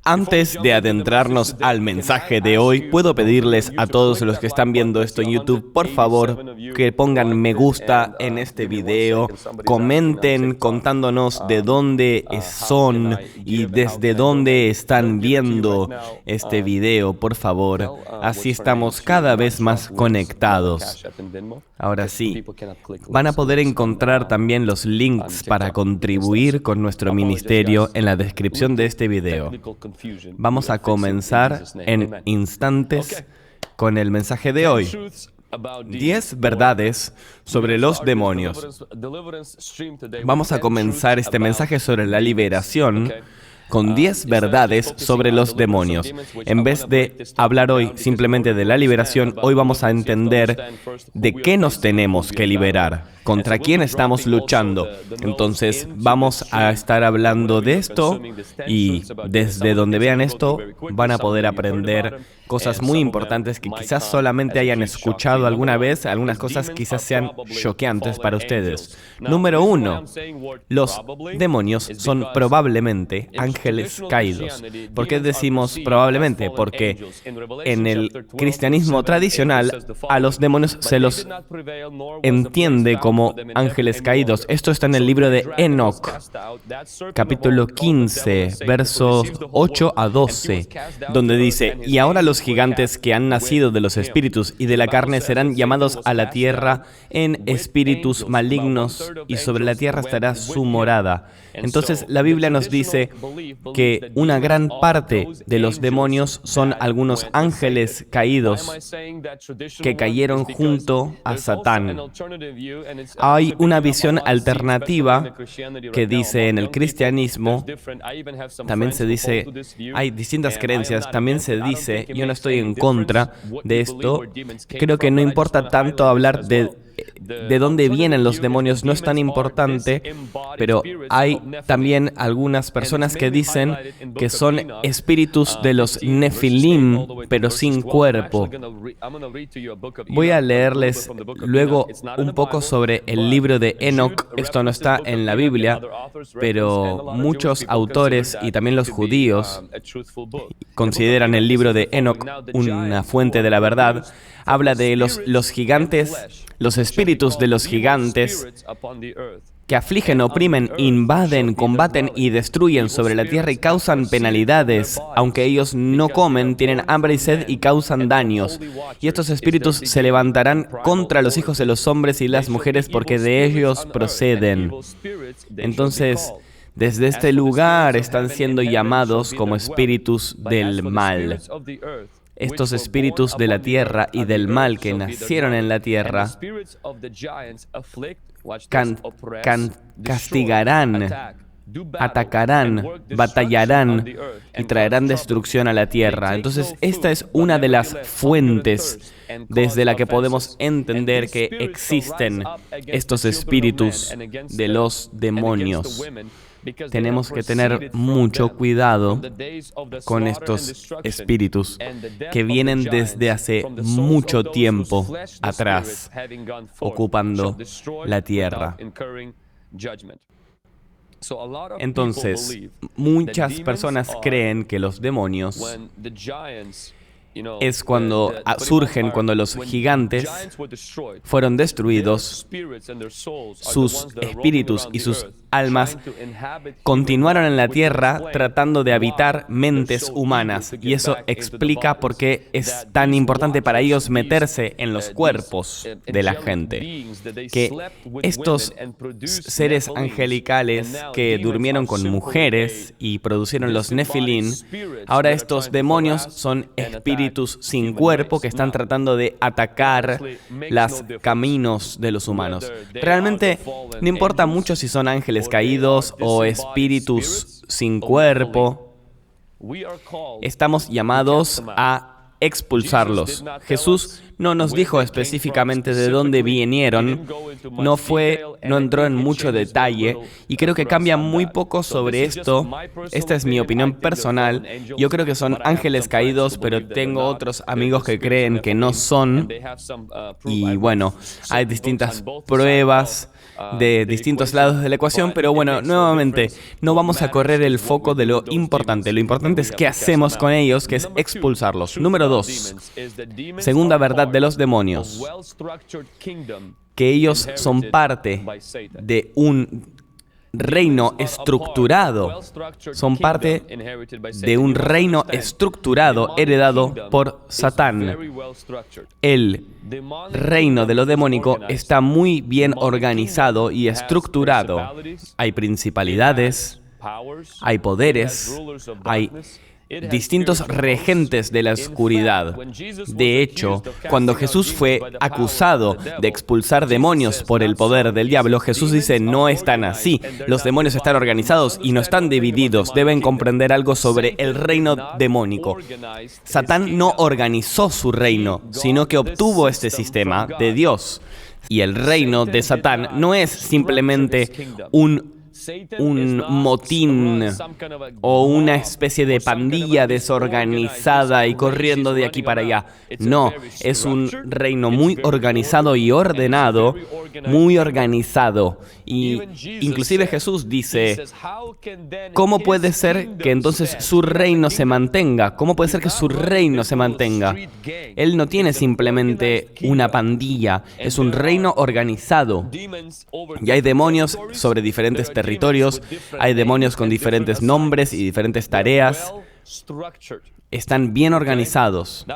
Antes de adentrarnos al mensaje de hoy, puedo pedirles a todos los que están viendo esto en YouTube, por favor, que pongan me gusta en este video, comenten contándonos de dónde son y desde dónde están viendo este video, por favor. Así estamos cada vez más conectados. Ahora sí, van a poder encontrar también los links para contribuir con nuestro ministerio en la descripción de este video. Vamos a comenzar en instantes con el mensaje de hoy. 10 verdades sobre los demonios. Vamos a comenzar este mensaje sobre la liberación con 10 verdades sobre los demonios. En vez de hablar hoy simplemente de la liberación, hoy vamos a entender de qué nos tenemos que liberar, contra quién estamos luchando. Entonces, vamos a estar hablando de esto y desde donde vean esto van a poder aprender cosas muy importantes que quizás solamente hayan escuchado alguna vez, algunas cosas quizás sean choqueantes para ustedes. Número 1, los demonios son probablemente ángeles caídos. ¿Por qué decimos probablemente? Porque en el cristianismo tradicional a los demonios se los entiende como ángeles caídos. Esto está en el libro de Enoch, capítulo 15, versos 8 a 12, donde dice: "Y ahora los gigantes que han nacido de los espíritus y de la carne serán llamados a la tierra en espíritus malignos, y sobre la tierra estará su morada". Entonces, la Biblia nos dice que una gran parte de los demonios son algunos ángeles caídos que cayeron junto a Satán. Hay una visión alternativa que dice en el cristianismo, también se dice, hay distintas creencias, también se dice, yo no estoy en contra de esto, creo que no importa tanto hablar de dónde vienen los demonios, no es tan importante, pero hay también algunas personas que dicen que son espíritus de los Nefilim, pero sin cuerpo. Voy a leerles luego un poco sobre el libro de Enoch. Esto no está en la Biblia, pero muchos autores y también los judíos consideran el libro de Enoch una fuente de la verdad. Habla de los gigantes, los espíritus de los gigantes que afligen, oprimen, invaden, combaten y destruyen sobre la tierra y causan penalidades. Aunque ellos no comen, tienen hambre y sed y causan daños. Y estos espíritus se levantarán contra los hijos de los hombres y las mujeres porque de ellos proceden. Entonces, desde este lugar están siendo llamados como espíritus del mal. Estos espíritus de la tierra y del mal que nacieron en la tierra castigarán, atacarán, batallarán y traerán destrucción a la tierra. Entonces, esta es una de las fuentes desde la que podemos entender que existen estos espíritus de los demonios. Tenemos que tener mucho cuidado con estos espíritus que vienen desde hace mucho tiempo atrás, ocupando la tierra. Entonces, muchas personas creen que los demonios es cuando surgen, cuando los gigantes fueron destruidos, sus espíritus y sus almas continuaron en la tierra tratando de habitar mentes humanas, y eso explica por qué es tan importante para ellos meterse en los cuerpos de la gente. Que estos seres angelicales que durmieron con mujeres y producieron los Nefilim, ahora estos demonios son espíritus sin cuerpo que están tratando de atacar los caminos de los humanos. Realmente no importa mucho si son ángeles caídos o espíritus sin cuerpo. Estamos llamados a expulsarlos. Jesús no nos dijo específicamente de dónde vinieron, no entró en mucho detalle, y creo que cambia muy poco sobre esto. Esta es mi opinión personal. Yo creo que son ángeles caídos, pero tengo otros amigos que creen que no son. Y bueno, hay distintas pruebas de distintos lados de la ecuación, pero bueno, nuevamente, no vamos a correr el foco de lo importante. Lo importante es qué hacemos con ellos, que es expulsarlos. Número 2, segunda verdad de los demonios, que ellos son parte de un reino estructurado. Son parte de un reino estructurado heredado por Satán. El reino de lo demónico está muy bien organizado y estructurado. Hay principalidades, hay poderes, hay distintos regentes de la oscuridad. De hecho, cuando Jesús fue acusado de expulsar demonios por el poder del diablo, Jesús dice, no están así. Los demonios están organizados y no están divididos. Deben comprender algo sobre el reino demónico. Satán no organizó su reino, sino que obtuvo este sistema de Dios. Y el reino de Satán no es simplemente un motín o una especie de pandilla desorganizada y corriendo de aquí para allá. No, es un reino muy organizado y ordenado, muy organizado. Y inclusive Jesús dice, ¿cómo puede ser que entonces su reino se mantenga? ¿Cómo puede ser que su reino se mantenga? Él no tiene simplemente una pandilla, es un reino organizado. Y hay demonios sobre diferentes territorios, hay demonios con diferentes nombres y diferentes tareas. Están bien organizados.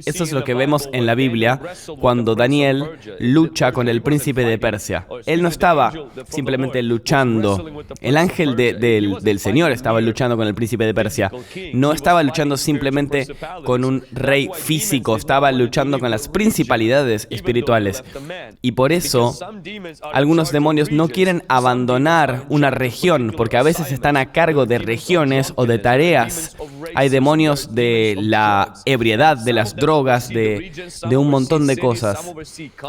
Eso es lo que vemos en la Biblia cuando Daniel lucha con el príncipe de Persia. Él no estaba simplemente luchando. El ángel del Señor estaba luchando con el príncipe de Persia. No estaba luchando simplemente con un rey físico, estaba luchando con las principalidades espirituales. Y por eso, algunos demonios no quieren abandonar una región, porque a veces están a cargo de regiones o de tareas. Hay demonios de la ebriedad, de las drogas, de un montón de cosas.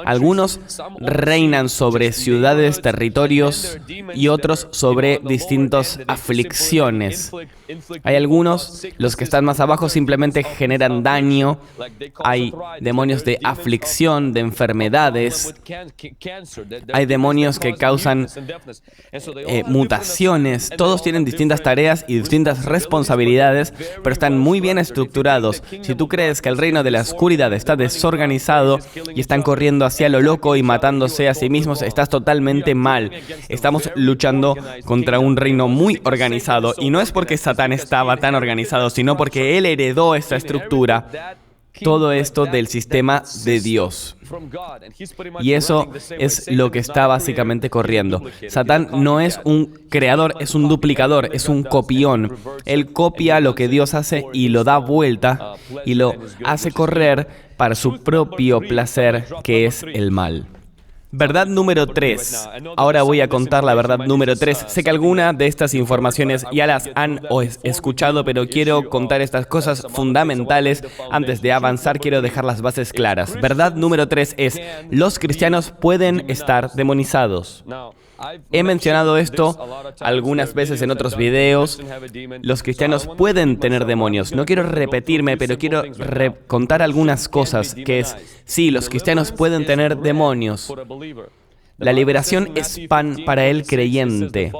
Algunos reinan sobre ciudades, territorios y otros sobre distintas aflicciones. Hay algunos, los que están más abajo, simplemente generan daño. Hay demonios de aflicción, de enfermedades. Hay demonios que causan mutaciones. Todos tienen distintas tareas y distintas responsabilidades, pero están muy bien estructurados. Si tú crees que el reino de la oscuridad está desorganizado y están corriendo hacia lo loco y matándose a sí mismos, estás totalmente mal. Estamos luchando contra un reino muy organizado, y no es porque Satán estaba tan organizado, sino porque él heredó esta estructura. Todo esto del sistema de Dios. Y eso es lo que está básicamente corriendo. Satán no es un creador, es un duplicador, es un copión. Él copia lo que Dios hace y lo da vuelta y lo hace correr para su propio placer, que es el mal. Verdad número 3. Ahora voy a contar la verdad número 3. Sé que alguna de estas informaciones ya las han escuchado, pero quiero contar estas cosas fundamentales. Antes de avanzar, quiero dejar las bases claras. Verdad número 3 es, los cristianos pueden estar demonizados. He mencionado esto algunas veces en otros videos. Los cristianos pueden tener demonios. No quiero repetirme, pero quiero contar algunas cosas, que es, sí, los cristianos pueden tener demonios. La liberación es pan para el creyente.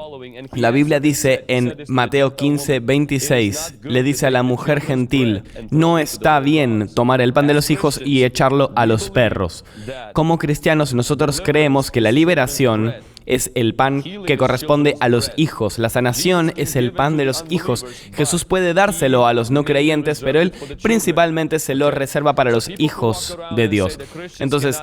La Biblia dice en Mateo 15:26, le dice a la mujer gentil, no está bien tomar el pan de los hijos y echarlo a los perros. Como cristianos, nosotros creemos que la liberación es el pan que corresponde a los hijos. La sanación es el pan de los hijos. Jesús puede dárselo a los no creyentes, pero Él principalmente se lo reserva para los hijos de Dios. Entonces,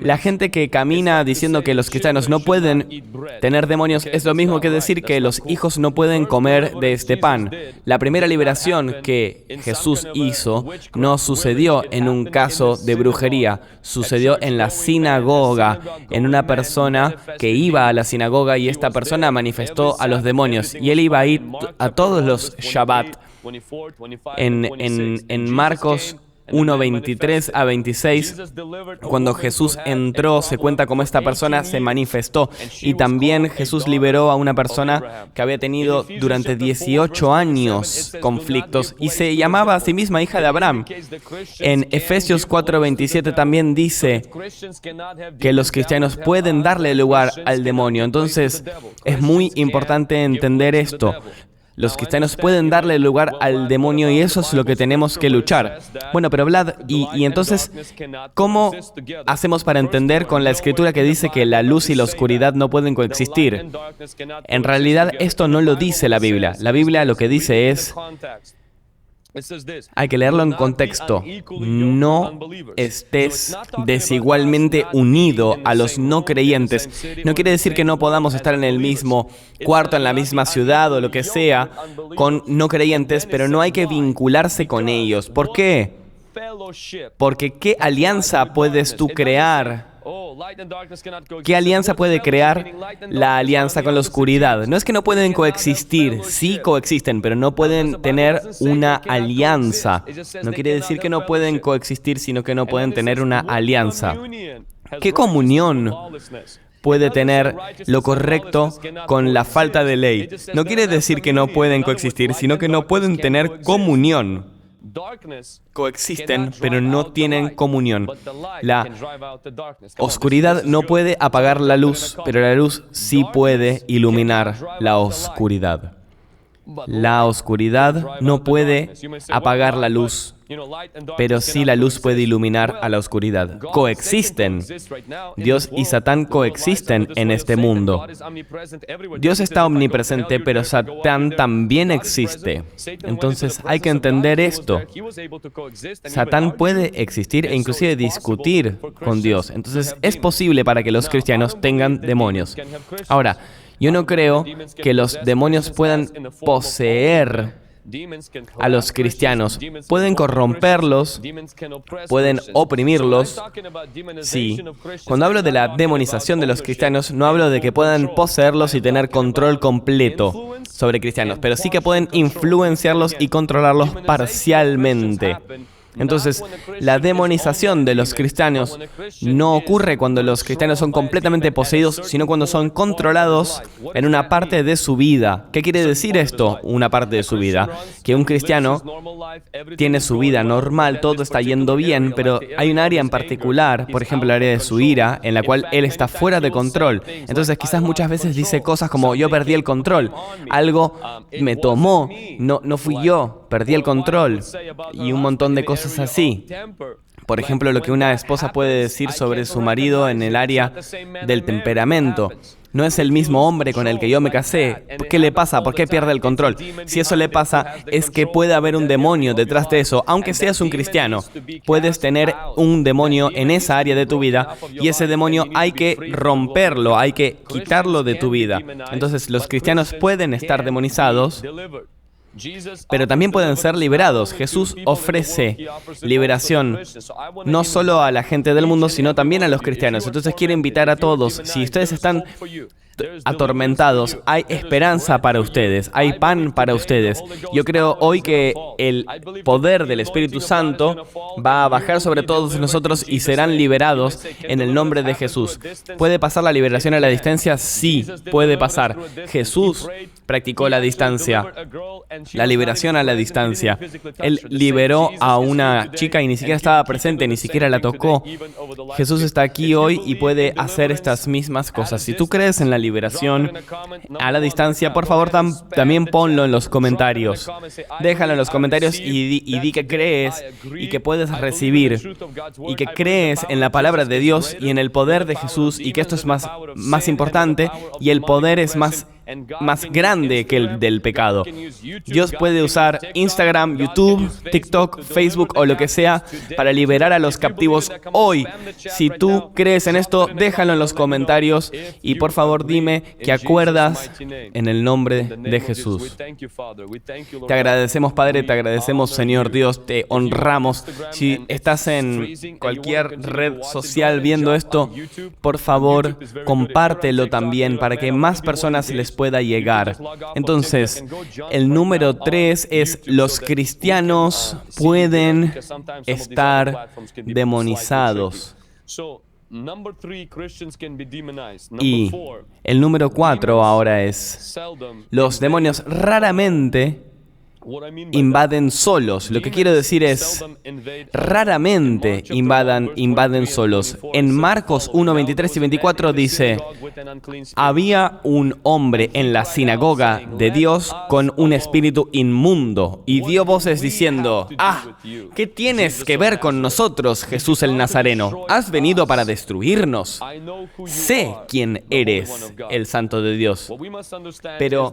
la gente que camina diciendo que los cristianos no pueden tener demonios es lo mismo que decir que los hijos no pueden comer de este pan. La primera liberación que Jesús hizo no sucedió en un caso de brujería, sucedió en la sinagoga, en una persona que iba a la sinagoga y esta persona manifestó a los demonios y él iba a ir a todos los Shabbat. En Marcos 1:23 a 26, cuando Jesús entró, se cuenta cómo esta persona se manifestó. Y también Jesús liberó a una persona que había tenido durante 18 años conflictos y se llamaba a sí misma hija de Abraham. En Efesios 4:27 también dice que los cristianos pueden darle lugar al demonio. Entonces, es muy importante entender esto. Los cristianos pueden darle lugar al demonio y eso es lo que tenemos que luchar. Bueno, pero Vlad, y entonces, ¿cómo hacemos para entender con la escritura que dice que la luz y la oscuridad no pueden coexistir? En realidad, esto no lo dice la Biblia. La Biblia lo que dice es, hay que leerlo en contexto. No estés desigualmente unido a los no creyentes. No quiere decir que no podamos estar en el mismo cuarto, en la misma ciudad o lo que sea, con no creyentes, pero no hay que vincularse con ellos. ¿Por qué? Porque ¿qué alianza puedes tú crear? ¿Qué alianza puede crear la alianza con la oscuridad? No es que no pueden coexistir, sí coexisten, pero no pueden tener una alianza. No quiere decir que no pueden coexistir, sino que no pueden tener una alianza. ¿Qué comunión puede tener lo correcto con la falta de ley? No quiere decir que no pueden coexistir, sino que no pueden tener comunión. Coexisten, pero no tienen comunión. La oscuridad no puede apagar la luz, pero la luz sí puede iluminar la oscuridad. La oscuridad no puede apagar la luz, pero sí la luz puede iluminar a la oscuridad. Coexisten. Dios y Satán coexisten en este mundo. Dios está omnipresente, pero Satán también existe. Entonces hay que entender esto. Satán puede existir e inclusive discutir con Dios. Entonces es posible para que los cristianos tengan demonios. Ahora, yo no creo que los demonios puedan poseer a los cristianos. Pueden corromperlos, pueden oprimirlos. Sí. Cuando hablo de la demonización de los cristianos, no hablo de que puedan poseerlos y tener control completo sobre cristianos, pero sí que pueden influenciarlos y controlarlos parcialmente. Entonces, la demonización de los cristianos no ocurre cuando los cristianos son completamente poseídos, sino cuando son controlados en una parte de su vida. ¿Qué quiere decir esto, una parte de su vida? Que un cristiano tiene su vida normal, todo está yendo bien, pero hay un área en particular, por ejemplo, el área de su ira, en la cual él está fuera de control. Entonces, quizás muchas veces dice cosas como, yo perdí el control, algo me tomó, no fui yo, perdí el control, y un montón de cosas así. Por ejemplo, lo que una esposa puede decir sobre su marido en el área del temperamento. No es el mismo hombre con el que yo me casé. ¿Qué le pasa? ¿Por qué pierde el control? Si eso le pasa, es que puede haber un demonio detrás de eso. Aunque seas un cristiano, puedes tener un demonio en esa área de tu vida y ese demonio hay que romperlo, hay que quitarlo de tu vida. Entonces, los cristianos pueden estar demonizados, pero también pueden ser liberados. Jesús ofrece liberación no solo a la gente del mundo, sino también a los cristianos. Entonces quiero invitar a todos, si ustedes están atormentados, hay esperanza para ustedes, hay pan para ustedes. Yo creo hoy que el poder del Espíritu Santo va a bajar sobre todos nosotros y serán liberados en el nombre de Jesús. ¿Puede pasar la liberación a la distancia? Sí, puede pasar. Jesús practicó la distancia, la liberación a la distancia. Él liberó a una chica y ni siquiera estaba presente, ni siquiera la tocó. Jesús está aquí hoy y puede hacer estas mismas cosas. Si tú crees en la liberación a la distancia, por favor también ponlo en los comentarios. Déjalo en los comentarios y di que crees y que puedes recibir y que crees en la palabra de Dios y en el poder de Jesús y que esto es más importante y el poder es más grande que el del pecado. Dios puede usar Instagram, YouTube, TikTok, Facebook o lo que sea para liberar a los captivos hoy. Si tú crees en esto, déjalo en los comentarios y por favor dime que acuerdas en el nombre de Jesús. Te agradecemos, Padre, te agradecemos, Señor Dios, te honramos. Si estás en cualquier red social viendo esto, por favor, compártelo también para que más personas les pueda llegar. Entonces, el número 3 es: los cristianos pueden estar demonizados. Y el número 4 ahora es: los demonios raramente invaden solos. Lo que quiero decir es, raramente invaden solos. En Marcos 1, 23 y 24 dice: había un hombre en la sinagoga de Dios con un espíritu inmundo, y dio voces diciendo: ¿qué tienes que ver con nosotros, Jesús el Nazareno? ¿Has venido para destruirnos? Sé quién eres, el Santo de Dios. Pero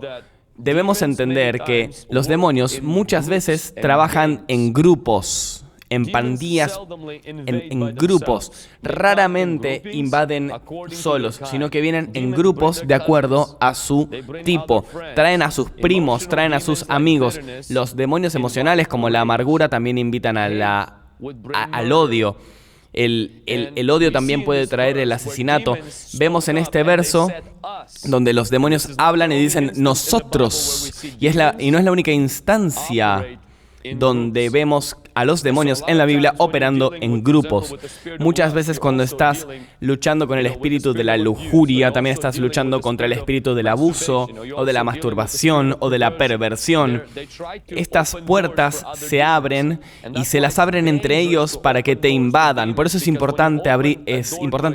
debemos entender que los demonios muchas veces trabajan en grupos, en pandillas, en grupos. Raramente invaden solos, sino que vienen en grupos de acuerdo a su tipo. Traen a sus primos, traen a sus amigos. Los demonios emocionales, como la amargura, también invitan al odio. El odio también puede traer el asesinato. Vemos en este verso donde los demonios hablan y dicen nosotros. Y no es la única instancia donde vemos a los demonios en la Biblia operando en grupos. Muchas veces cuando estás luchando con el espíritu de la lujuria, también estás luchando contra el espíritu del abuso, o de la masturbación, o de la perversión. Estas puertas se abren y se las abren entre ellos para que te invadan. Por eso es importante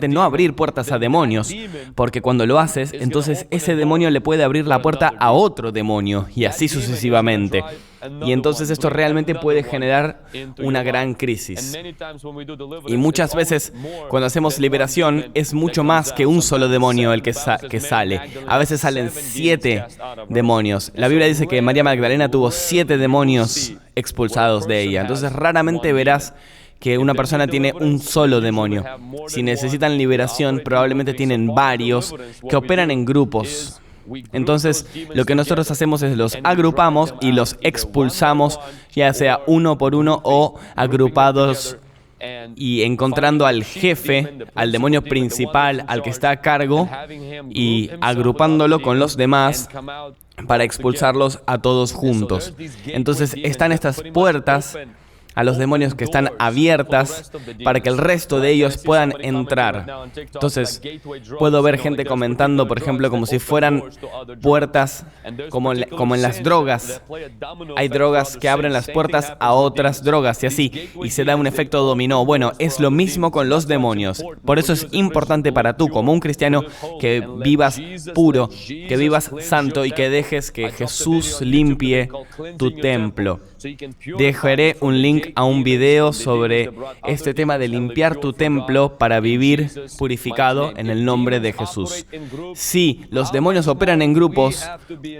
no abrir puertas a demonios, porque cuando lo haces, entonces ese demonio le puede abrir la puerta a otro demonio, y así sucesivamente. Y entonces esto realmente puede generar una gran crisis. Y muchas veces cuando hacemos liberación es mucho más que un solo demonio el que sale. A veces salen 7 demonios. La Biblia dice que María Magdalena tuvo 7 demonios expulsados de ella. Entonces raramente verás que una persona tiene un solo demonio. Si necesitan liberación, probablemente tienen varios que operan en grupos. Entonces, lo que nosotros hacemos es los agrupamos y los expulsamos, ya sea uno por uno o agrupados, y encontrando al jefe, al demonio principal, al que está a cargo, y agrupándolo con los demás para expulsarlos a todos juntos. Entonces, están estas puertas a los demonios que están abiertas para que el resto de ellos puedan entrar. Entonces, puedo ver gente comentando, por ejemplo, como si fueran puertas, como en las drogas. Hay drogas que abren las puertas a otras drogas y así, y se da un efecto dominó. Bueno, es lo mismo con los demonios. Por eso es importante para tú, como un cristiano, que vivas puro, que vivas santo y que dejes que Jesús limpie tu templo. Dejaré un link a un video sobre este tema de limpiar tu templo para vivir purificado en el nombre de Jesús. Si los demonios operan en grupos,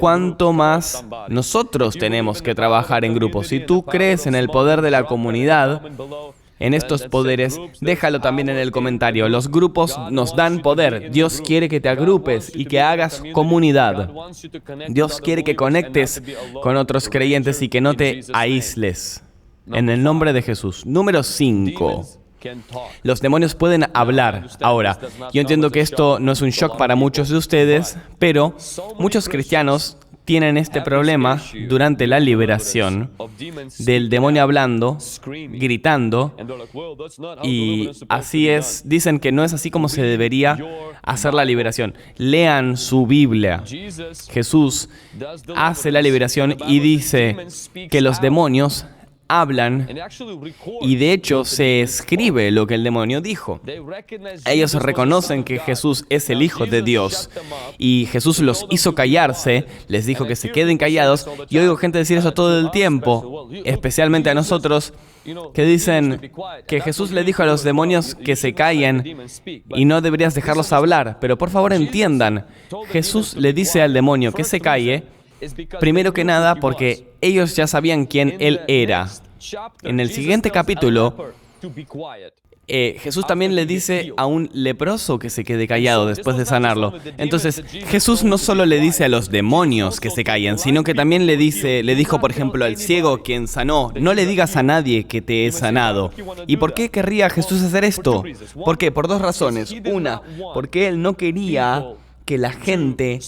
¿cuánto más nosotros tenemos que trabajar en grupos? Si tú crees en el poder de la comunidad, en estos poderes, déjalo también en el comentario. Los grupos nos dan poder. Dios quiere que te agrupes y que hagas comunidad. Dios quiere que conectes con otros creyentes y que no te aísles. En el nombre de Jesús. Número 5. Los demonios pueden hablar. Ahora, yo entiendo que esto no es un shock para muchos de ustedes, pero muchos cristianos tienen este problema durante la liberación del demonio hablando, gritando, y así es. Dicen que no es así como se debería hacer la liberación. Lean su Biblia. Jesús hace la liberación y dice que los demonios hablan, y de hecho se escribe lo que el demonio dijo. Ellos reconocen que Jesús es el Hijo de Dios, y Jesús los hizo callarse, les dijo que se queden callados. Y oigo gente decir eso todo el tiempo, especialmente a nosotros, que dicen que Jesús le dijo a los demonios que se callen y no deberías dejarlos hablar. Pero por favor entiendan, Jesús le dice al demonio que se calle, primero que nada porque ellos ya sabían quién Él era. En el siguiente capítulo, Jesús también le dice a un leproso que se quede callado después de sanarlo. Entonces, Jesús no solo le dice a los demonios que se callen, sino que también le dijo, por ejemplo, al ciego quien sanó: no le digas a nadie que te he sanado. ¿Y por qué querría Jesús hacer esto? ¿Por qué? Por 2 razones. Una, porque Él no quería que la gente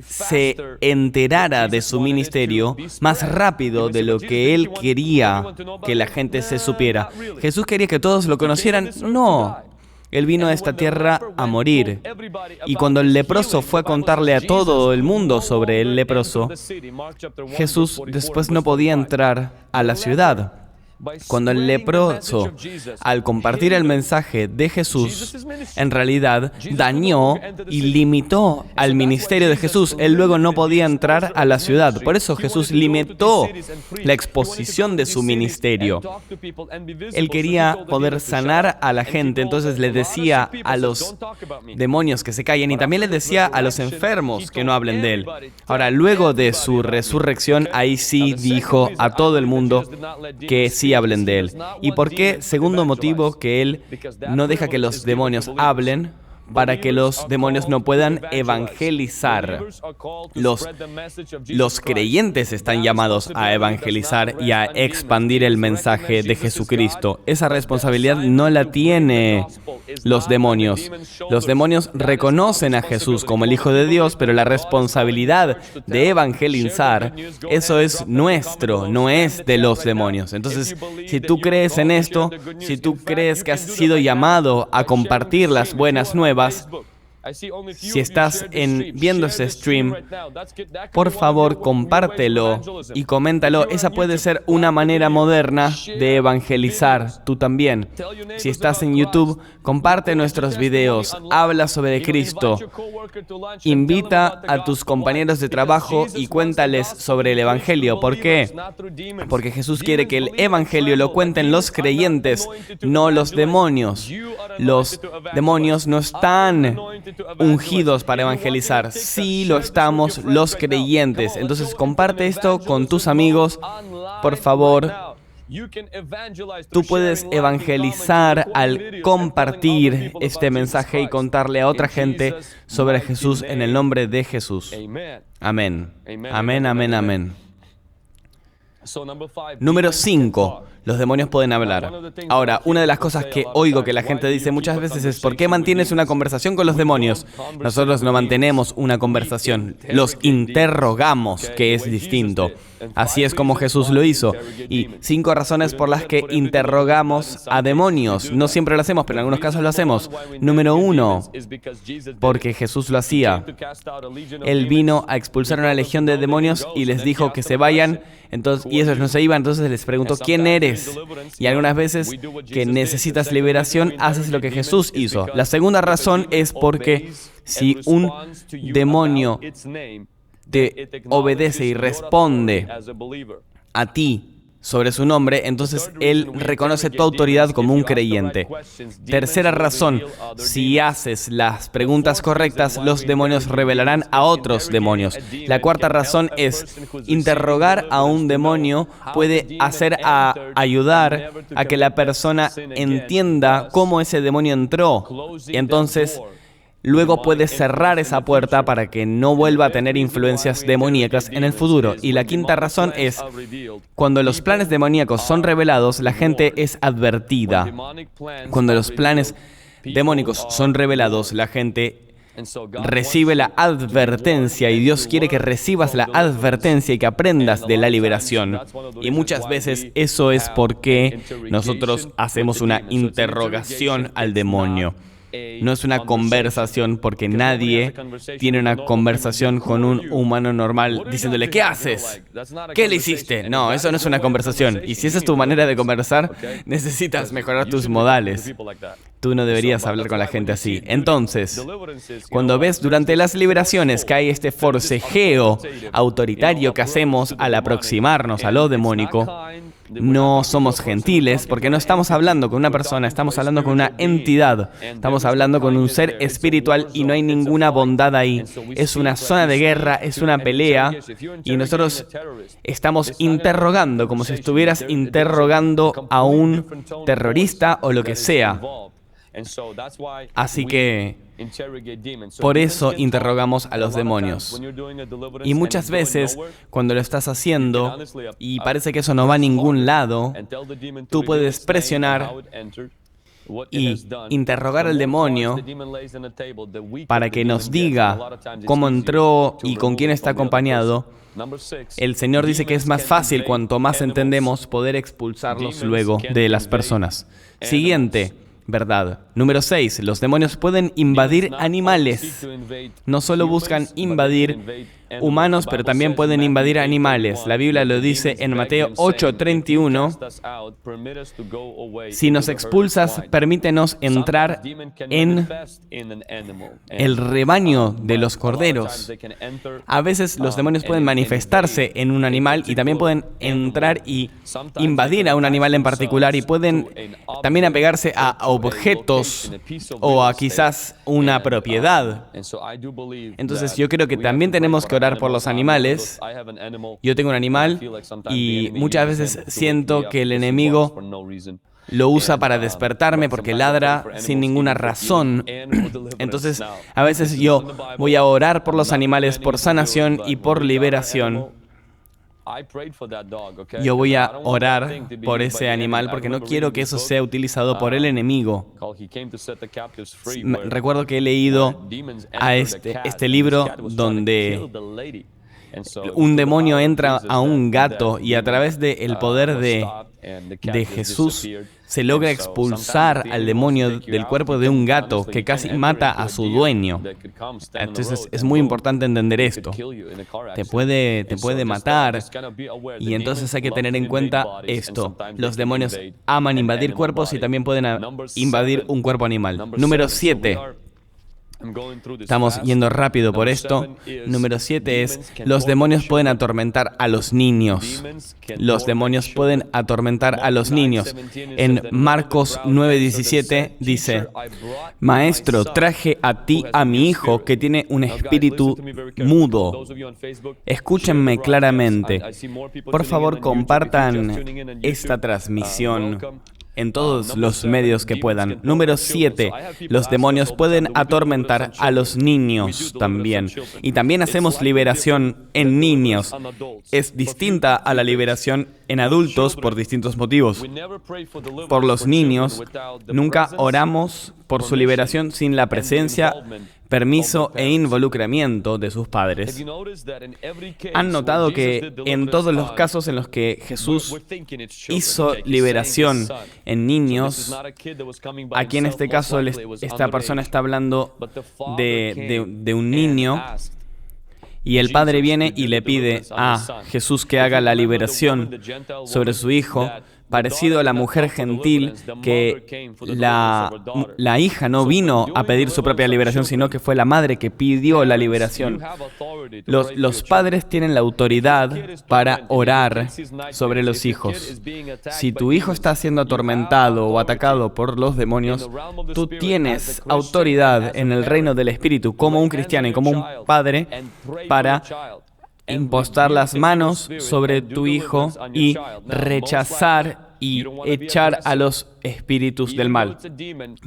se enterara de su ministerio más rápido de lo que él quería que la gente se supiera. ¿Jesús quería que todos lo conocieran? No. Él vino a esta tierra a morir. Y cuando el leproso fue a contarle a todo el mundo sobre el leproso, Jesús después no podía entrar a la ciudad. Cuando el leproso, al compartir el mensaje de Jesús, en realidad dañó y limitó al ministerio de Jesús. Él luego no podía entrar a la ciudad. Por eso Jesús limitó la exposición de su ministerio. Él quería poder sanar a la gente, entonces le decía a los demonios que se callen y también les decía a los enfermos que no hablen de él. Ahora, luego de su resurrección, ahí sí dijo a todo el mundo que sí hablen de él. ¿Y por qué? Segundo motivo, que él no deja que los demonios hablen, para que los demonios no puedan evangelizar. Los creyentes están llamados a evangelizar y a expandir el mensaje de Jesucristo. Esa responsabilidad no la tienen los demonios. Los demonios reconocen a Jesús como el Hijo de Dios, pero la responsabilidad de evangelizar, eso es nuestro, no es de los demonios. Entonces, si tú crees en esto, si tú crees que has sido llamado a compartir las buenas nuevas, si estás viendo este stream, por favor, compártelo y coméntalo. Esa puede ser una manera moderna de evangelizar tú también. Si estás en YouTube, comparte nuestros videos, habla sobre Cristo, invita a tus compañeros de trabajo y cuéntales sobre el Evangelio. ¿Por qué? Porque Jesús quiere que el Evangelio lo cuenten los creyentes, no los demonios. Los demonios no están ungidos para evangelizar. Sí lo estamos los creyentes. Entonces comparte esto con tus amigos, por favor. Tú puedes evangelizar al compartir este mensaje y contarle a otra gente sobre Jesús en el nombre de Jesús. Amén. Amén, amén, amén. Número 5. Los demonios pueden hablar. Ahora, una de las cosas que oigo que la gente dice muchas veces es: ¿por qué mantienes una conversación con los demonios? Nosotros no mantenemos una conversación, los interrogamos, que es distinto. Así es como Jesús lo hizo. Y 5 razones por las que interrogamos a demonios. No siempre lo hacemos, pero en algunos casos lo hacemos. Número 1, porque Jesús lo hacía. Él vino a expulsar una legión de demonios y les dijo que se vayan, y esos no se iban. Entonces les preguntó: ¿quién eres? Y algunas veces que necesitas liberación, haces lo que Jesús hizo. La segunda razón es porque si un demonio te obedece y responde a ti sobre su nombre, entonces él reconoce tu autoridad como un creyente. Tercera razón: si haces las preguntas correctas, los demonios revelarán a otros demonios. La cuarta razón es: interrogar a un demonio puede ayudar a que la persona entienda cómo ese demonio entró. Y entonces luego puedes cerrar esa puerta para que no vuelva a tener influencias demoníacas en el futuro. Y la quinta razón es: cuando los planes demoníacos son revelados, la gente es advertida. Cuando los planes demónicos son revelados, la gente recibe la advertencia, y Dios quiere que recibas la advertencia y que aprendas de la liberación. Y muchas veces eso es porque nosotros hacemos una interrogación al demonio. No es una conversación, porque nadie tiene una conversación con un humano normal diciéndole: ¿qué haces? ¿Qué le hiciste? No, eso no es una conversación. Y si esa es tu manera de conversar, necesitas mejorar tus modales. Tú no deberías hablar con la gente así. Entonces, cuando ves durante las liberaciones que hay este forcejeo autoritario que hacemos al aproximarnos a lo demónico, no somos gentiles, porque no estamos hablando con una persona, estamos hablando con una entidad, estamos hablando con un ser espiritual y no hay ninguna bondad ahí. Es una zona de guerra, es una pelea, y nosotros estamos interrogando, como si estuvieras interrogando a un terrorista o lo que sea. Así que por eso interrogamos a los demonios. Y muchas veces, cuando lo estás haciendo y parece que eso no va a ningún lado, tú puedes presionar y interrogar al demonio para que nos diga cómo entró y con quién está acompañado, el Señor dice que es más fácil, cuanto más entendemos, poder expulsarlos luego de las personas. Siguiente verdad. Número 6. Los demonios pueden invadir animales. No solo buscan invadir humanos, pero también pueden invadir animales. La Biblia lo dice en Mateo 8:31. Si nos expulsas, permítenos entrar en el rebaño de los corderos. A veces los demonios pueden manifestarse en un animal y también pueden entrar y invadir a un animal en particular, y pueden también apegarse a objetos o a quizás una propiedad. Entonces yo creo que también tenemos que orar por los animales. Yo tengo un animal y muchas veces siento que el enemigo lo usa para despertarme porque ladra sin ninguna razón. Entonces, a veces yo voy a orar por los animales, por sanación y por liberación. Yo voy a orar por ese animal porque no quiero que eso sea utilizado por el enemigo. Recuerdo que he leído a este libro donde un demonio entra a un gato y a través del poder de Jesús se logra expulsar al demonio del cuerpo de un gato que casi mata a su dueño. Entonces es muy importante entender esto. Te puede matar, y entonces hay que tener en cuenta esto. Los demonios aman invadir cuerpos y también pueden invadir un cuerpo animal. Número 7. Estamos yendo rápido por esto. Número 7 es: los demonios pueden atormentar a los niños. Los demonios pueden atormentar a los niños. En Marcos 9:17 dice: Maestro, traje a ti a mi hijo que tiene un espíritu mudo. Escúchenme claramente. Por favor, compartan esta transmisión en todos los medios que puedan. Número 7. Los demonios pueden atormentar a los niños también. Y también hacemos liberación en niños. Es distinta a la liberación en adultos por distintos motivos. Por los niños, nunca oramos por su liberación sin la presencia, permiso e involucramiento de sus padres. Han notado que en todos los casos en los que Jesús hizo liberación en niños, aquí en este caso esta persona está hablando de un niño, y el padre viene y le pide a Jesús que haga la liberación sobre su hijo, parecido a la mujer gentil, que la hija no vino a pedir su propia liberación, sino que fue la madre que pidió la liberación. Los padres tienen la autoridad para orar sobre los hijos. Si tu hijo está siendo atormentado o atacado por los demonios, tú tienes autoridad en el reino del Espíritu como un cristiano y como un padre para impostar las manos sobre tu hijo y rechazar y echar a los espíritus del mal.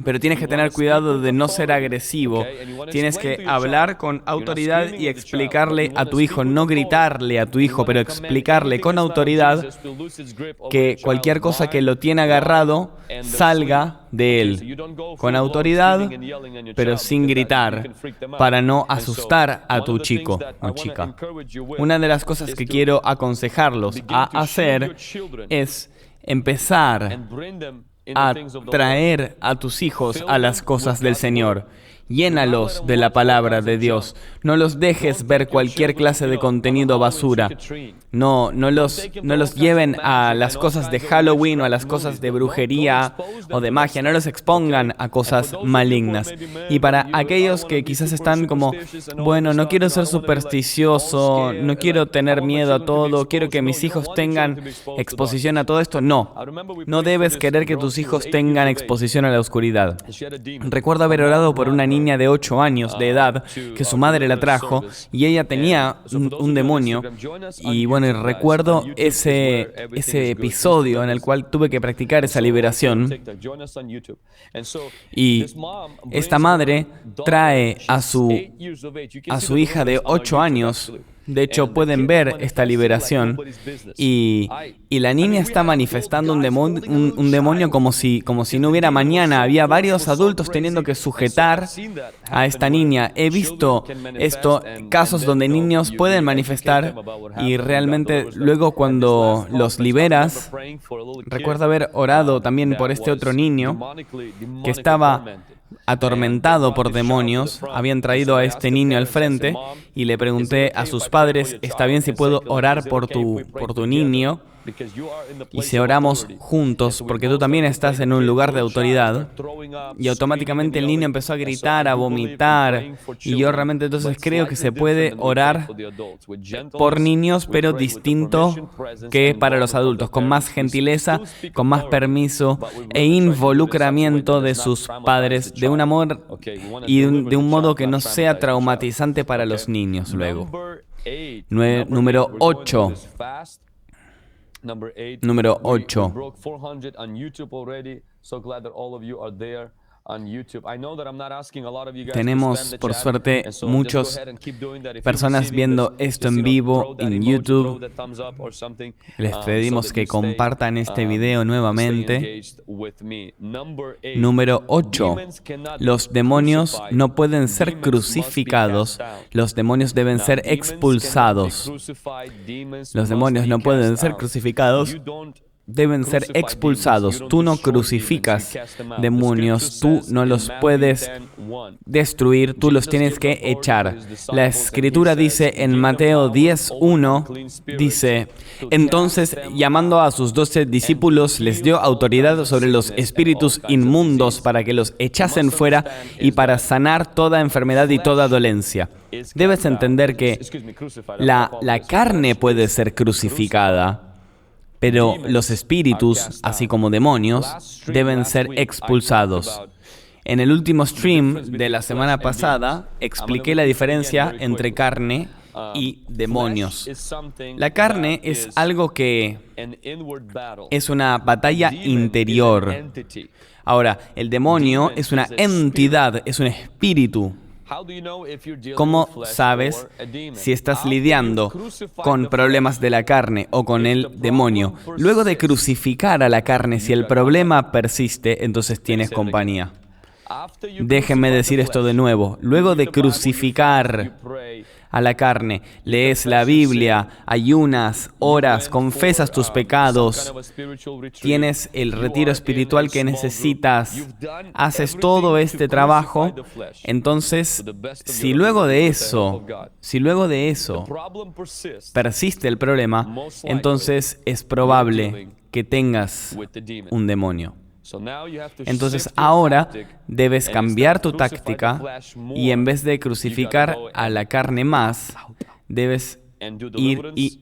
Pero tienes que tener cuidado de no ser agresivo. Tienes que hablar con autoridad y explicarle a tu hijo, no gritarle a tu hijo, pero explicarle con autoridad que cualquier cosa que lo tiene agarrado salga de él. Con autoridad, pero sin gritar, para no asustar a tu chico o chica. Una de las cosas que quiero aconsejarlos a hacer es empezar a traer a tus hijos a las cosas del Señor. Llénalos de la palabra de Dios. No los dejes ver cualquier clase de contenido basura. No los lleven a las cosas de Halloween o a las cosas de brujería o de magia. No los expongan a cosas malignas. Y para aquellos que quizás están como, bueno, no quiero ser supersticioso, no quiero tener miedo a todo, quiero que mis hijos tengan exposición a todo esto. No debes querer que tus hijos tengan exposición a la oscuridad. Recuerdo haber orado por una niña de 8 años de edad que su madre la trajo y ella tenía un demonio. Y bueno, recuerdo ese episodio en el cual tuve que practicar esa liberación. Y esta madre trae a su hija de 8 años De hecho, pueden ver esta liberación y la niña está manifestando un demonio como si no hubiera mañana. Había varios adultos teniendo que sujetar a esta niña. He visto casos donde niños pueden manifestar y realmente luego cuando los liberas, recuerdo haber orado también por este otro niño que estaba atormentado por demonios. Habían traído a este niño al frente y le pregunté a sus padres, ¿está bien si puedo orar por tu niño? Y si oramos juntos, porque tú también estás en un lugar de autoridad. Y automáticamente el niño empezó a gritar, a vomitar. Y yo realmente entonces creo que se puede orar por niños, pero distinto que para los adultos, con más gentileza, con más permiso e involucramiento de sus padres, de un amor y de un modo que no sea traumatizante para los niños luego. Número 8. Número 8. Tenemos, por suerte, muchas personas viendo esto en vivo en YouTube. Les pedimos que compartan este video nuevamente. Número 8. Los demonios no pueden ser crucificados. Los demonios deben ser expulsados. Los demonios no pueden ser crucificados. Deben ser expulsados. Tú no crucificas demonios, tú no los puedes destruir, tú los tienes que echar. La Escritura dice en Mateo 10:1, dice, entonces, llamando a sus 12 discípulos, les dio autoridad sobre los espíritus inmundos para que los echasen fuera y para sanar toda enfermedad y toda dolencia. Debes entender que la carne puede ser crucificada, pero los espíritus, así como demonios, deben ser expulsados. En el último stream de la semana pasada, expliqué la diferencia entre carne y demonios. La carne es algo que es una batalla interior. Ahora, el demonio es una entidad, es un espíritu. ¿Cómo sabes si estás lidiando con problemas de la carne o con el demonio? Luego de crucificar a la carne, si el problema persiste, entonces tienes compañía. Déjenme decir esto de nuevo. Luego de crucificar a la carne, lees la Biblia, ayunas, oras, confesas tus pecados, tienes el retiro espiritual que necesitas, haces todo este trabajo, entonces, si luego de eso persiste el problema, entonces es probable que tengas un demonio. Entonces ahora debes cambiar tu táctica y en vez de crucificar a la carne más, debes ir y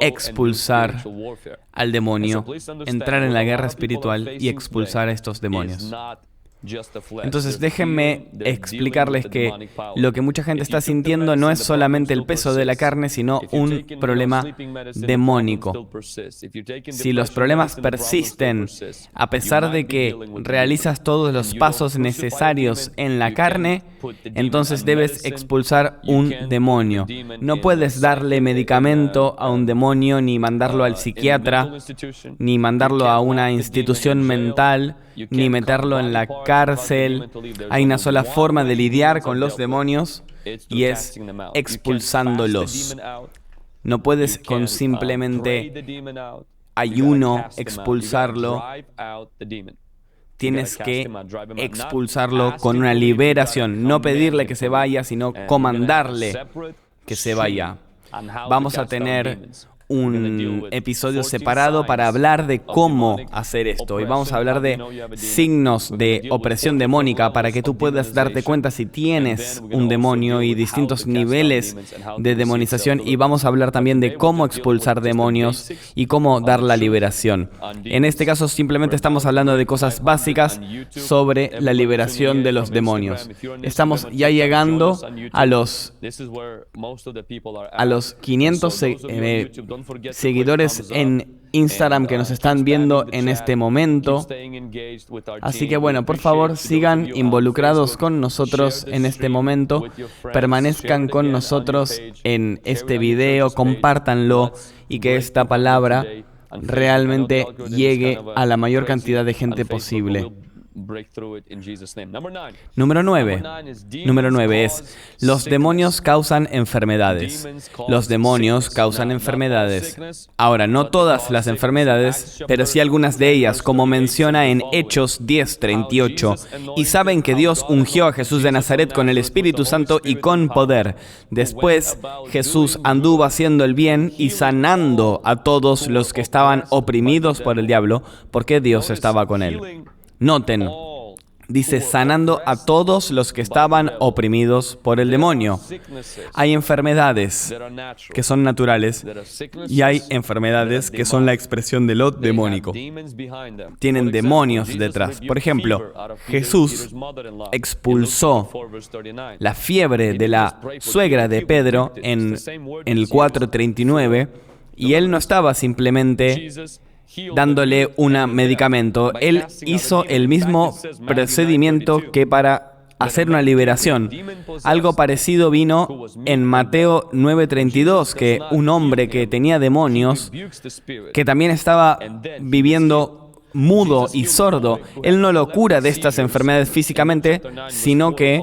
expulsar al demonio, entrar en la guerra espiritual y expulsar a estos demonios. Entonces déjenme explicarles que lo que mucha gente está sintiendo no es solamente el peso de la carne, sino un problema demónico. Si los problemas persisten, a pesar de que realizas todos los pasos necesarios en la carne, entonces debes expulsar un demonio. No puedes darle medicamento a un demonio, ni mandarlo al psiquiatra, ni mandarlo a una institución mental, ni meterlo en la cárcel. Hay una sola forma de lidiar con los demonios y es expulsándolos. No puedes con simplemente ayuno expulsarlo. Tienes que expulsarlo con una liberación. No pedirle que se vaya, sino comandarle que se vaya. Vamos a tener un episodio separado para hablar de cómo hacer esto. Y vamos a hablar de signos de opresión demónica para que tú puedas darte cuenta si tienes un demonio y distintos niveles de demonización. Y vamos a hablar también de cómo expulsar demonios y cómo dar la liberación. En este caso simplemente estamos hablando de cosas básicas sobre la liberación de los demonios. Estamos ya llegando a los 500 seguidores en Instagram que nos están viendo en este momento. Así que bueno, por favor, sigan involucrados con nosotros en este momento. Permanezcan con nosotros en este video, compártanlo y que esta palabra realmente llegue a la mayor cantidad de gente posible. Número 9. Número 9 es: los demonios causan enfermedades. Los demonios causan enfermedades. Ahora, no todas las enfermedades, pero sí algunas de ellas, como menciona en Hechos 10:38. Y saben que Dios ungió a Jesús de Nazaret con el Espíritu Santo y con poder. Después, Jesús anduvo haciendo el bien y sanando a todos los que estaban oprimidos por el diablo, porque Dios estaba con él. Noten, dice sanando a todos los que estaban oprimidos por el demonio. Hay enfermedades que son naturales y hay enfermedades que son la expresión de lo demónico. Tienen demonios detrás. Por ejemplo, Jesús expulsó la fiebre de la suegra de Pedro en el 4:39 y él no estaba simplemente dándole un medicamento. Él hizo el mismo procedimiento que para hacer una liberación. Algo parecido vino en Mateo 9:32, que un hombre que tenía demonios, que también estaba viviendo mudo y sordo, él no lo cura de estas enfermedades físicamente, sino que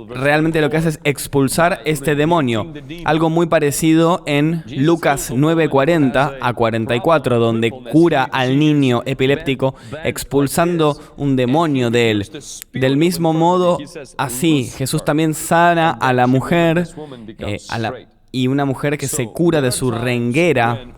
realmente lo que hace es expulsar este demonio. Algo muy parecido en Lucas 9:40 a 44, donde cura al niño epiléptico expulsando un demonio de él. Del mismo modo, así, Jesús también sana a la mujer, y una mujer que se cura de su renguera,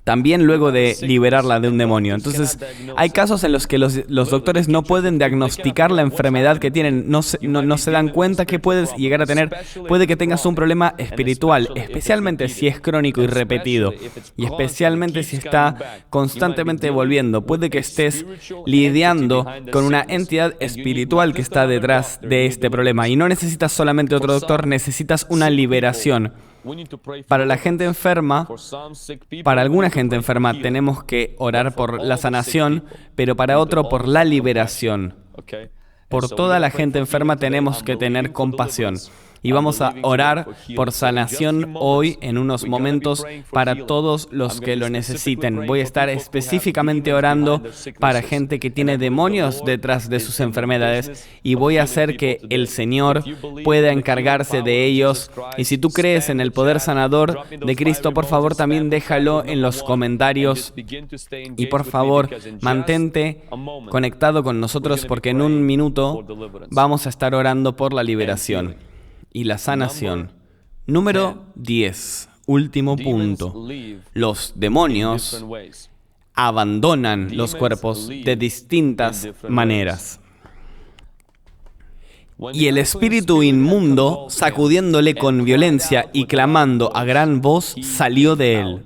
también luego de liberarla de un demonio. Entonces, hay casos en los que los doctores no pueden diagnosticar la enfermedad que tienen, no se dan cuenta que puedes llegar a tener. Puede que tengas un problema espiritual, especialmente si es crónico y repetido, y especialmente si está constantemente volviendo. Puede que estés lidiando con una entidad espiritual que está detrás de este problema, y no necesitas solamente otro doctor, necesitas una liberación. Para la gente enferma, para alguna gente enferma, tenemos que orar por la sanación, pero para otro por la liberación. Por toda la gente enferma tenemos que tener compasión. Y vamos a orar por sanación hoy en unos momentos para todos los que lo necesiten. Voy a estar específicamente orando para gente que tiene demonios detrás de sus enfermedades y voy a hacer que el Señor pueda encargarse de ellos. Y si tú crees en el poder sanador de Cristo, por favor también déjalo en los comentarios y por favor mantente conectado con nosotros porque en un minuto vamos a estar orando por la liberación y la sanación. Número 10. Último punto. Los demonios abandonan los cuerpos de distintas maneras. Y el espíritu inmundo, sacudiéndole con violencia y clamando a gran voz, salió de él.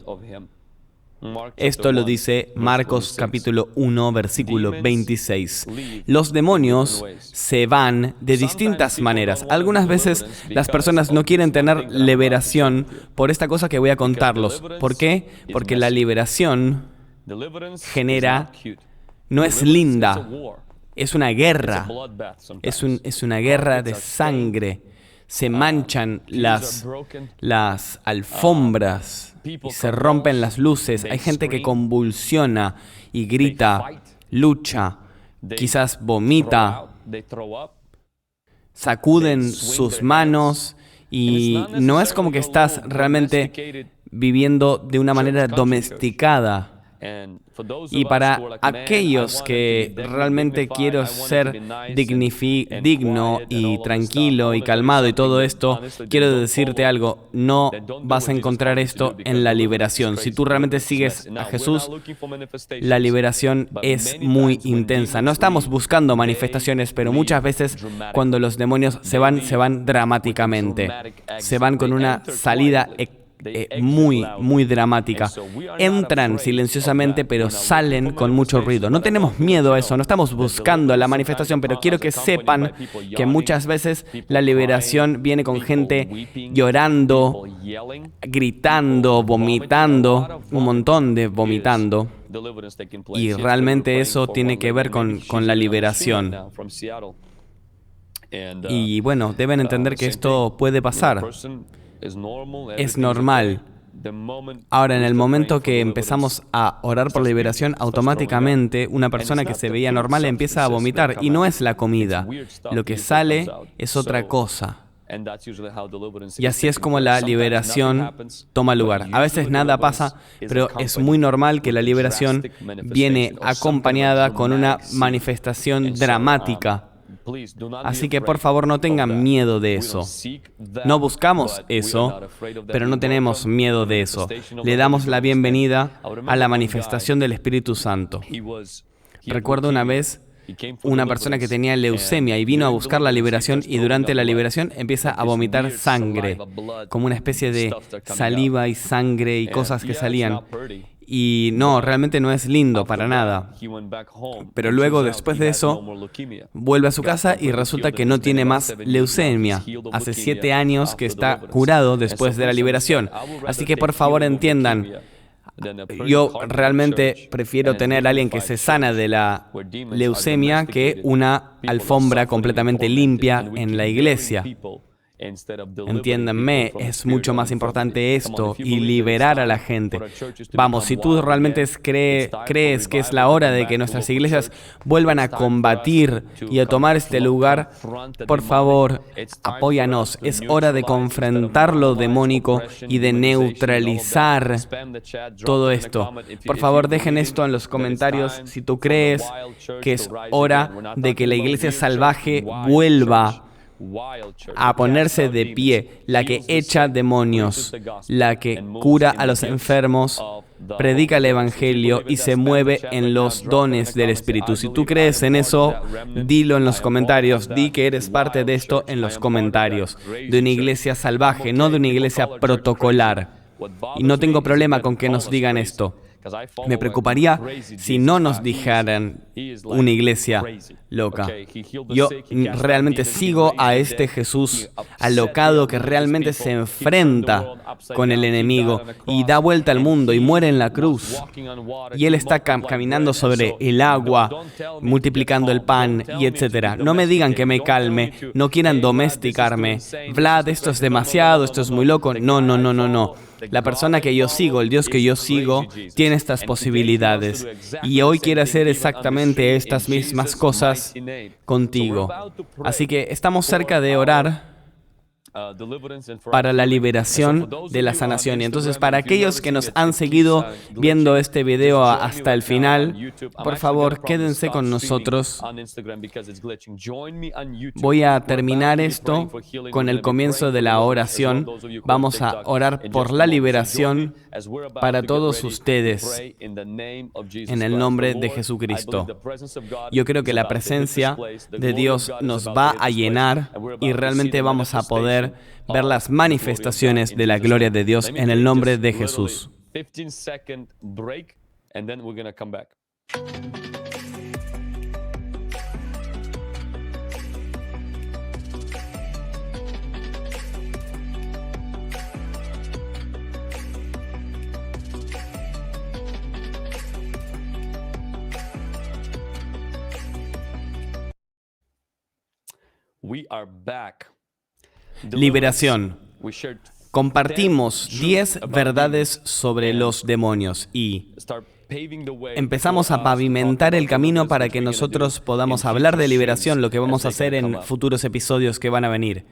Esto lo dice Marcos capítulo 1, versículo 26. Los demonios se van de distintas maneras. Algunas veces las personas no quieren tener liberación por esta cosa que voy a contarlos. ¿Por qué? Porque la liberación no es linda, es una guerra, es una guerra de sangre. Se manchan las alfombras y se rompen las luces. Hay gente que convulsiona y grita, lucha, quizás vomita, sacuden sus manos y no es como que estás realmente viviendo de una manera domesticada. Y para aquellos que realmente quiero ser digno y tranquilo y calmado y todo esto, quiero decirte algo, no vas a encontrar esto en la liberación. Si tú realmente sigues a Jesús, la liberación es muy intensa. No estamos buscando manifestaciones, pero muchas veces cuando los demonios se van dramáticamente. Se van con una salida muy dramática. Entran silenciosamente, pero salen con mucho ruido. No tenemos miedo a eso, no estamos buscando la manifestación, pero quiero que sepan que muchas veces la liberación viene con gente llorando, gritando, vomitando, un montón de vomitando. Y realmente eso tiene que ver con la liberación. Y bueno, deben entender que esto puede pasar. Es normal. Ahora, en el momento que empezamos a orar por la liberación, automáticamente una persona que se veía normal empieza a vomitar. Y no es la comida. Lo que sale es otra cosa. Y así es como la liberación toma lugar. A veces nada pasa, pero es muy normal que la liberación viene acompañada con una manifestación dramática. Así que por favor no tengan miedo de eso. No buscamos eso, pero no tenemos miedo de eso. Le damos la bienvenida a la manifestación del Espíritu Santo. Recuerdo una vez una persona que tenía leucemia y vino a buscar la liberación, y durante la liberación empieza a vomitar sangre, como una especie de saliva y sangre y cosas que salían. Y no, realmente no es lindo para nada. Pero luego, después de eso, vuelve a su casa y resulta que no tiene más leucemia. Hace 7 años que está curado después de la liberación. Así que por favor entiendan, yo realmente prefiero tener a alguien que se sana de la leucemia que una alfombra completamente limpia en la iglesia. Entiéndanme, es mucho más importante esto y liberar a la gente. Vamos, si tú realmente crees que es la hora de que nuestras iglesias vuelvan a combatir y a tomar este lugar, por favor, apóyanos. Es hora de confrontar lo demónico y de neutralizar todo esto. Por favor, dejen esto en los comentarios si tú crees que es hora de que la iglesia salvaje vuelva a ponerse de pie, la que echa demonios, la que cura a los enfermos, predica el evangelio y se mueve en los dones del Espíritu. Si tú crees en eso, dilo en los comentarios. Di que eres parte de esto en los comentarios. De una iglesia salvaje, no de una iglesia protocolar. Y no tengo problema con que nos digan esto. Me preocuparía si no nos dijeran una iglesia loca. Yo realmente sigo a este Jesús alocado que realmente se enfrenta con el enemigo y da vuelta al mundo y muere en la cruz. Y Él está caminando sobre el agua, multiplicando el pan y etcétera. No me digan que me calme, no quieran domesticarme. Vlad, esto es demasiado, esto es muy loco. No. La persona que yo sigo, el Dios que yo sigo, tiene estas posibilidades. Y hoy quiere hacer exactamente estas mismas cosas contigo. Así que estamos cerca de orar para la liberación de la sanación. Y entonces, para aquellos que nos han seguido viendo este video hasta el final, por favor, quédense con nosotros. Voy a terminar esto con el comienzo de la oración. Vamos a orar por la liberación para todos ustedes en el nombre de Jesucristo. Yo creo que la presencia de Dios nos va a llenar y realmente vamos a poder ver las manifestaciones de la gloria de Dios en el nombre de Jesús. Liberación. Compartimos 10 verdades sobre los demonios y empezamos a pavimentar el camino para que nosotros podamos hablar de liberación, lo que vamos a hacer en futuros episodios que van a venir.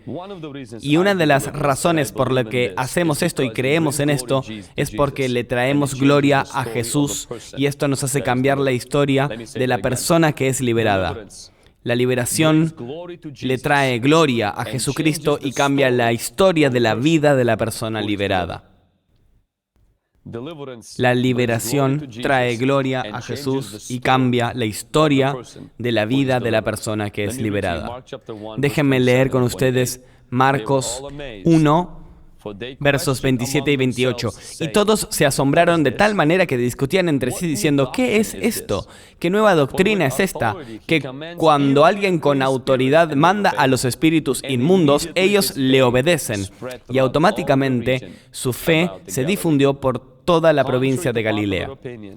Y una de las razones por la que hacemos esto y creemos en esto es porque le traemos gloria a Jesús y esto nos hace cambiar la historia de la persona que es liberada. La liberación le trae gloria a Jesucristo y cambia la historia de la vida de la persona liberada. La liberación trae gloria a Jesús y cambia la historia de la vida de la persona que es liberada. Déjenme leer con ustedes Marcos 1, Versos 27 y 28. Y todos se asombraron de tal manera que discutían entre sí diciendo, ¿qué es esto? ¿Qué nueva doctrina es esta? Que cuando alguien con autoridad manda a los espíritus inmundos, ellos le obedecen. Y automáticamente su fe se difundió por toda la provincia de Galilea.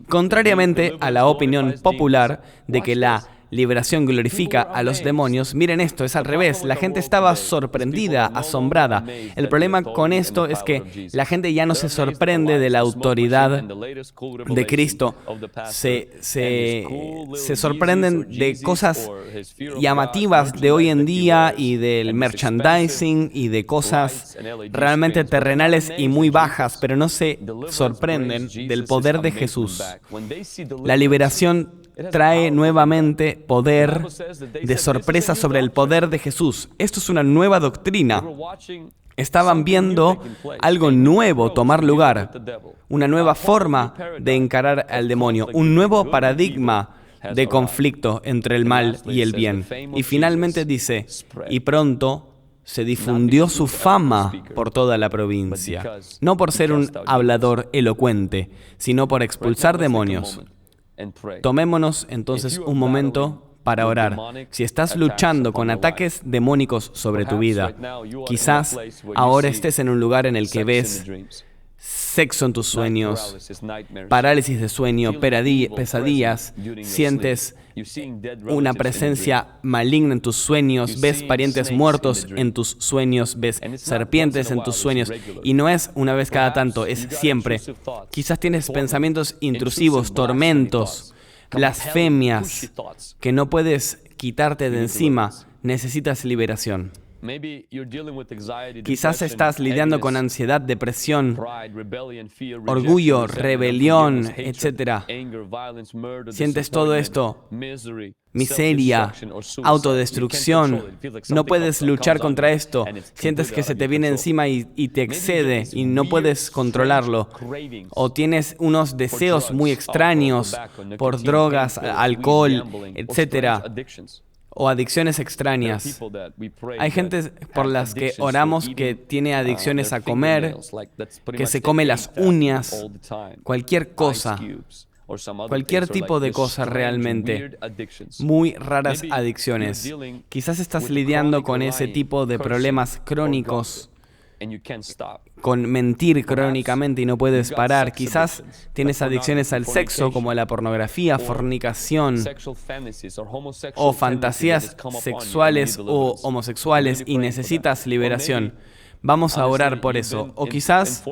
Contrariamente a la opinión popular de que la liberación glorifica a los demonios, miren esto, es al revés. La gente estaba sorprendida, asombrada. El problema con esto es que la gente ya no se sorprende de la autoridad de Cristo. Se sorprenden de cosas llamativas de hoy en día y del merchandising y de cosas realmente terrenales y muy bajas, pero no se sorprenden del poder de Jesús. La liberación trae nuevamente poder de sorpresa sobre el poder de Jesús. Esto es una nueva doctrina. Estaban viendo algo nuevo tomar lugar, una nueva forma de encarar al demonio, un nuevo paradigma de conflicto entre el mal y el bien. Y finalmente dice, y pronto se difundió su fama por toda la provincia, no por ser un hablador elocuente, sino por expulsar demonios. Tomémonos entonces un momento para orar. Si estás luchando con ataques demónicos sobre tu vida, quizás ahora estés en un lugar en el que ves sexo en tus sueños, parálisis de sueño, pesadillas, sientes una presencia maligna en tus sueños, ves parientes muertos en tus sueños, ves serpientes en tus sueños, y no es una vez cada tanto, es siempre. Quizás tienes pensamientos intrusivos, tormentos, blasfemias que no puedes quitarte de encima, necesitas liberación. Quizás estás lidiando con ansiedad, depresión, orgullo, rebelión, etc. Sientes todo esto, miseria, autodestrucción. No puedes luchar contra esto. Sientes que se te viene encima y te excede y no puedes controlarlo. O tienes unos deseos muy extraños por drogas, alcohol, etc. O adicciones extrañas. Hay gente por las que oramos que tiene adicciones a comer, que se come las uñas, cualquier cosa, cualquier tipo de cosa realmente. Muy raras adicciones. Quizás estás lidiando con ese tipo de problemas crónicos, con mentir crónicamente y no puedes parar. Quizás tienes adicciones al sexo, como a la pornografía, fornicación, o fantasías sexuales o homosexuales, y necesitas liberación. Vamos a orar por eso. O quizás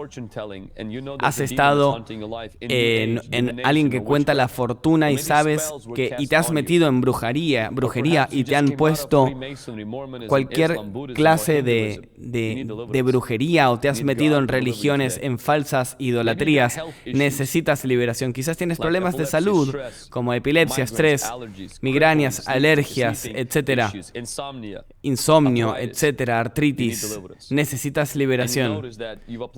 has estado en alguien que cuenta la fortuna y sabes y te has metido en brujería y te han puesto cualquier clase de brujería, o te has metido en religiones, en falsas idolatrías. Necesitas liberación. Quizás tienes problemas de salud como epilepsia, estrés, migrañas, alergias, etc. Insomnio, etc. Artritis. Necesitas liberación.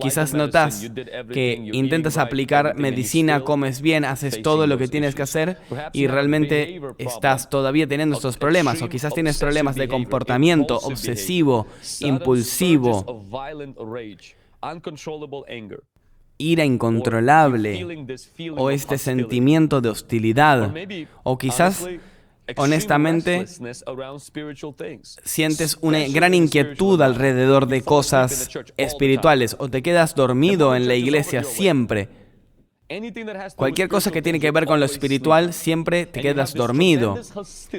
Quizás notas que intentas aplicar medicina, comes bien, haces todo lo que tienes que hacer y realmente estás todavía teniendo estos problemas. O quizás tienes problemas de comportamiento obsesivo, impulsivo, ira incontrolable, o este sentimiento de hostilidad. O quizás honestamente, sientes una gran inquietud alrededor de cosas espirituales, o te quedas dormido en la iglesia siempre. Cualquier cosa que tiene que ver con lo espiritual, siempre te quedas dormido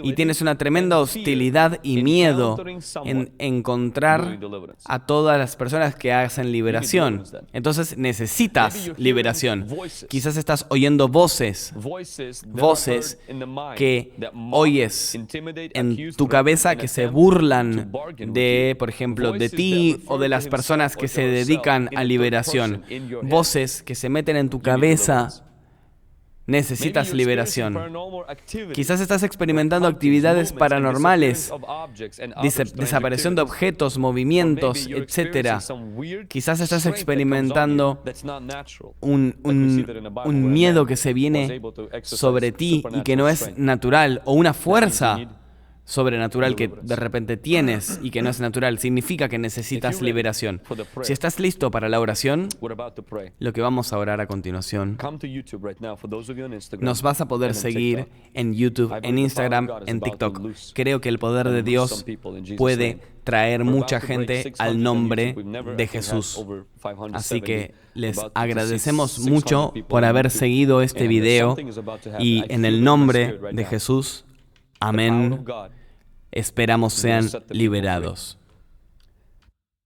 y tienes una tremenda hostilidad y miedo en encontrar a todas las personas que hacen liberación. Entonces necesitas liberación. Quizás estás oyendo voces que oyes en tu cabeza que se burlan de, por ejemplo, de ti o de las personas que se dedican a liberación. Voces que se meten en tu cabeza. Necesitas liberación. Quizás estás experimentando actividades paranormales, desaparición de objetos, movimientos, etc. Quizás estás experimentando un miedo que se viene sobre ti y que no es natural, o una fuerza sobrenatural que de repente tienes y que no es natural, significa que necesitas liberación. Si estás listo para la oración, lo que vamos a orar a continuación, nos vas a poder seguir en YouTube, en Instagram, en TikTok. Creo que el poder de Dios puede traer mucha gente al nombre de Jesús. Así que les agradecemos mucho por haber seguido este video y en el nombre de Jesús, amén. Esperamos sean liberados.